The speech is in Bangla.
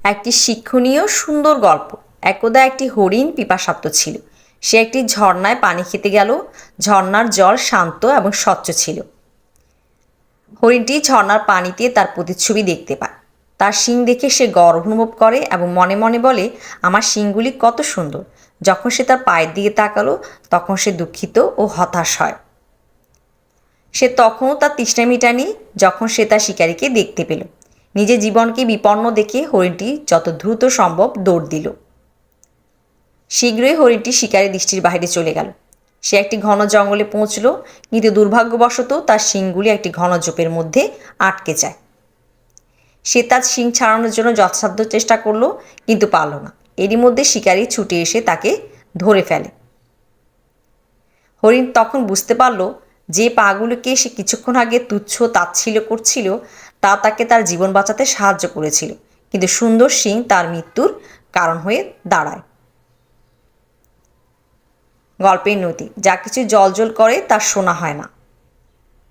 একটি শিক্ষণীয় সুন্দর গল্প। একদা একটি হরিণ পিপাসার্ত ছিল। সে একটি ঝর্ণায় পানি খেতে গেল। ঝর্ণার জল শান্ত এবং স্বচ্ছ ছিল। হরিণটি ঝর্ণার পানিতে তার প্রতিচ্ছবি দেখতে পায়। তার শিং দেখে সে গর্ব অনুভব করে এবং মনে মনে বলে, আমার শিংগুলি কত সুন্দর। যখন সে তার পায়ের দিকে তাকালো, তখন সে দুঃখিত ও হতাশ হয়। সে তখনও তার তৃষ্ণা মেটায়নি যখন সে তার শিকারীকে দেখতে পেল। নিজের জীবনকে বিপন্ন দেখে হরিণটি যত দ্রুত সম্ভব দৌড় দিল। শীঘ্রই হরিণটি শিকারী দৃষ্টির বাইরে চলে গেল। সে একটি ঘন জঙ্গলে পৌঁছল, কিন্তু দুর্ভাগ্যবশত তার শিংগুলি একটি ঘন ঝোপের মধ্যে আটকে যায়। সে তার শিং ছাড়ানোর জন্য যথাসাধ্য চেষ্টা করলো, কিন্তু পারল না। এরই মধ্যে শিকারী ছুটে এসে তাকে ধরে ফেলে। হরিণ তখন বুঝতে পারল যে পাগুলোকে সে কিছুক্ষণ আগে তুচ্ছ তাচ্ছিল্য করছিল তা তাকে তার জীবন বাঁচাতে সাহায্য করেছিল, কিন্তু সুন্দর শিং তার মৃত্যুর কারণ হয়ে দাঁড়ায়। গল্পের নতি, যা কিছু জ্বলজ্বল করে তার শোনা হয় না।